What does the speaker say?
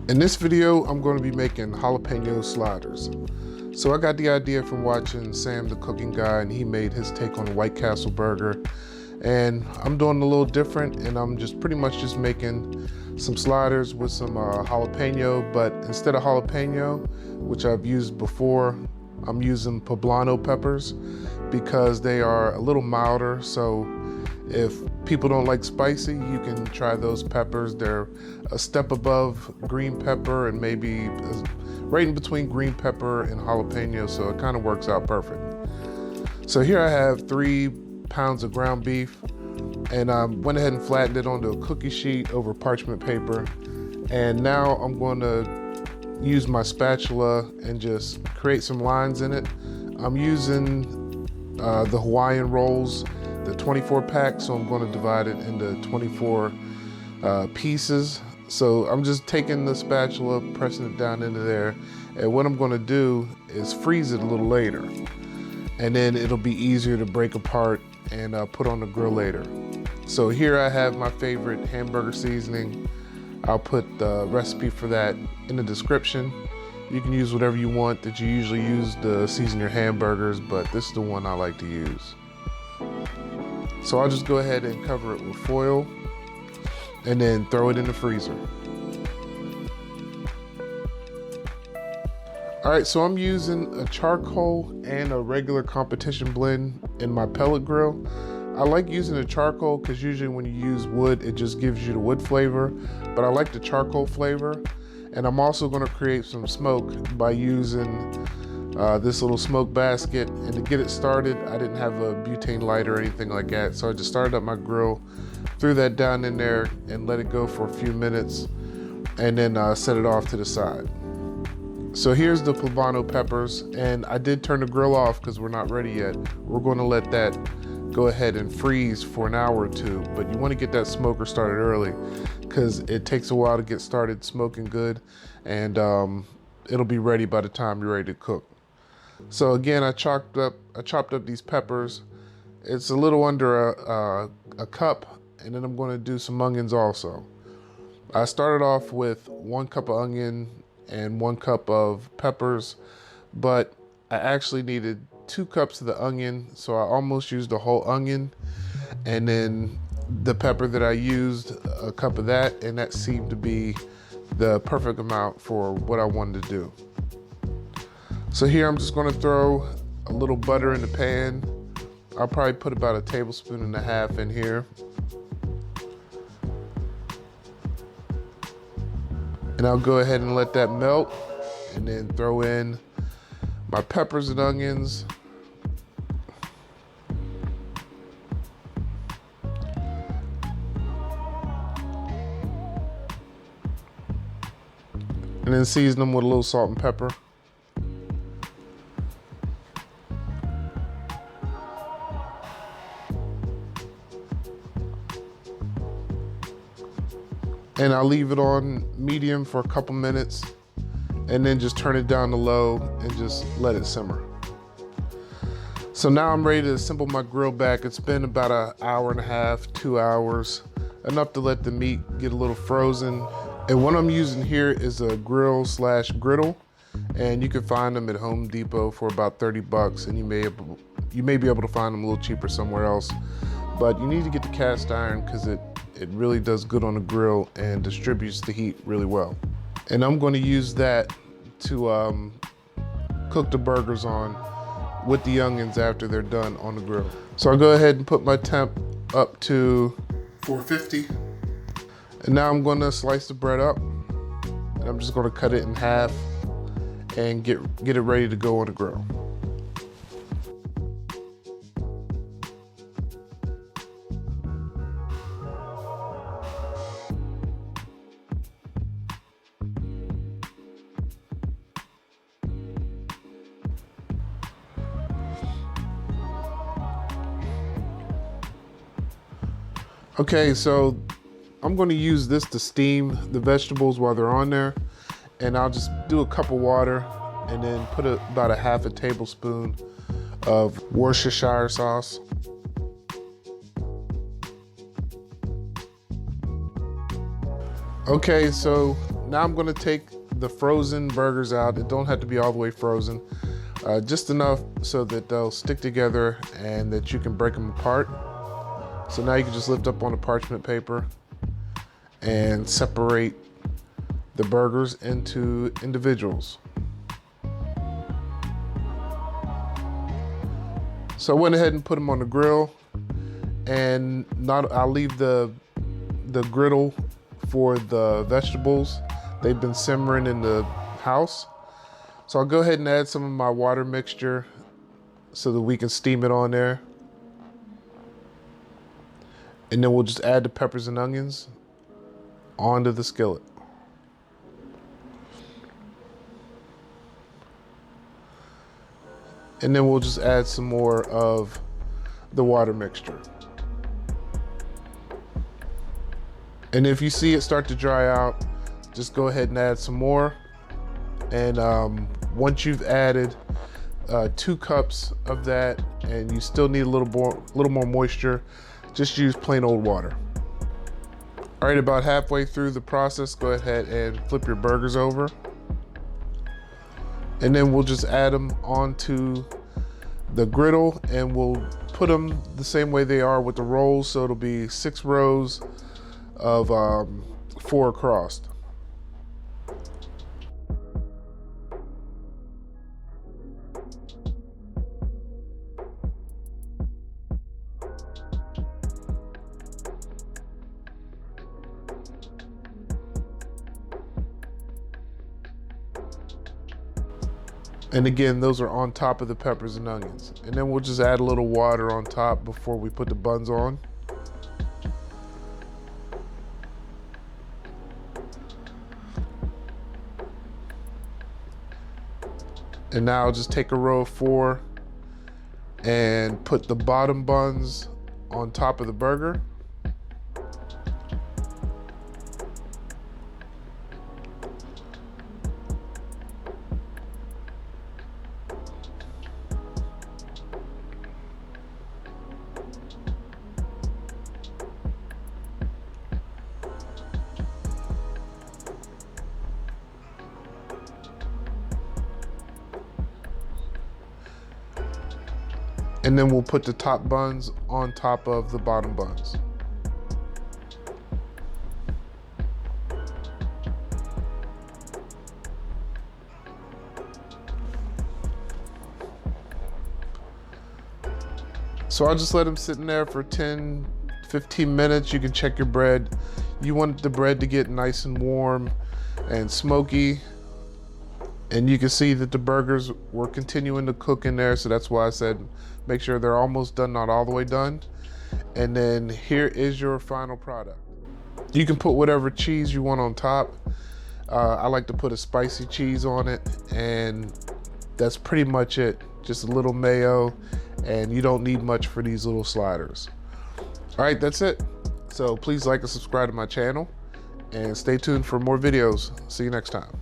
In this video, I'm going to be making jalapeno sliders. So I got the idea from watching Sam the Cooking Guy, and he made his take on the White Castle burger. And I'm doing a little different, and I'm just pretty much just making some sliders with some jalapeno, but instead of jalapeno, which I've used before, I'm using poblano peppers because they are a little milder. So if people don't like spicy, you can try those peppers. They're a step above green pepper and maybe right in between green pepper and jalapeno, so it kind of works out perfect. So here I have 3 pounds of ground beef, and I went ahead and flattened it onto a cookie sheet over parchment paper. And now I'm going to use my spatula and just create some lines in it. I'm using the Hawaiian rolls, the 24 pack, so I'm going to divide it into 24 pieces. So I'm just taking the spatula, pressing it down into there, and what I'm going to do is freeze it a little later, and then it'll be easier to break apart and put on the grill later. So here I have my favorite hamburger seasoning. I'll put the recipe for that in the description. You can use whatever you want that you usually use to season your hamburgers, but this is the one I like to use. So I'll just go ahead and cover it with foil and then throw it in the freezer. All right, so I'm using a charcoal and a regular competition blend in my pellet grill. I like using the charcoal because usually when you use wood, it just gives you the wood flavor, but I like the charcoal flavor. And I'm also going to create some smoke by using this little smoke basket. And to get it started, I didn't have a butane lighter or anything like that, so I just started up my grill, threw that down in there and let it go for a few minutes, and then set it off to the side. So here's the poblano peppers, and I did turn the grill off because we're not ready yet. We're going to let that go ahead and freeze for an hour or two, but you want to get that smoker started early because it takes a while to get started smoking good, and it'll be ready by the time you're ready to cook. So again, I chopped up these peppers. It's a little under a cup, and then I'm going to do some onions also. I started off with 1 cup of onion and 1 cup of peppers, but I actually needed 2 cups of the onion, so I almost used the whole onion, and then the pepper that I used, a cup of that, and that seemed to be the perfect amount for what I wanted to do. So here I'm just going to throw a little butter in the pan. I'll probably put about 1.5 tablespoons in here. And I'll go ahead and let that melt, and then throw in my peppers and onions. And then season them with a little salt and pepper. And I'll leave it on medium for a couple minutes, and then just turn it down to low and just let it simmer. So now I'm ready to assemble my grill back. It's been about 1.5 hours, 2 hours, enough to let the meat get a little frozen. And what I'm using here is a grill/griddle, and you can find them at Home Depot for about 30 bucks, and you may be able to find them a little cheaper somewhere else. But you need to get the cast iron because it really does good on the grill and distributes the heat really well. And I'm going to use that to cook the burgers on with the onions after they're done on the grill. So I'll go ahead and put my temp up to 450. And now I'm going to slice the bread up, and I'm just going to cut it in half and get it ready to go on the grill. Okay, so I'm going to use this to steam the vegetables while they're on there, and I'll just do a cup of water and then put about 1/2 tablespoon of Worcestershire sauce. Okay, so now I'm gonna take the frozen burgers out. It don't have to be all the way frozen, just enough so that they'll stick together and that you can break them apart. So now you can just lift up on the parchment paper and separate the burgers into individuals. So I went ahead and put them on the grill, and I'll leave the griddle for the vegetables. They've been simmering in the house. So I'll go ahead and add some of my water mixture so that we can steam it on there. And then we'll just add the peppers and onions onto the skillet. And then we'll just add some more of the water mixture. And if you see it start to dry out, just go ahead and add some more. And once you've added 2 cups of that and you still need a little more moisture, just use plain old water. All right, about halfway through the process, go ahead and flip your burgers over. And then we'll just add them onto the griddle, and we'll put them the same way they are with the rolls. So it'll be 6 rows of 4 across. And again, those are on top of the peppers and onions. And then we'll just add a little water on top before we put the buns on. And now I'll just take a row of 4 and put the bottom buns on top of the burger. And then we'll put the top buns on top of the bottom buns. So I'll just let them sit in there for 10, 15 minutes. You can check your bread. You want the bread to get nice and warm and smoky. And you can see that the burgers were continuing to cook in there, so that's why I said make sure they're almost done, not all the way done. And then here is your final product. You can put whatever cheese you want on top. I like to put a spicy cheese on it, and that's pretty much it. Just a little mayo, and you don't need much for these little sliders. All right, that's it. So please like and subscribe to my channel, and stay tuned for more videos. See you next time.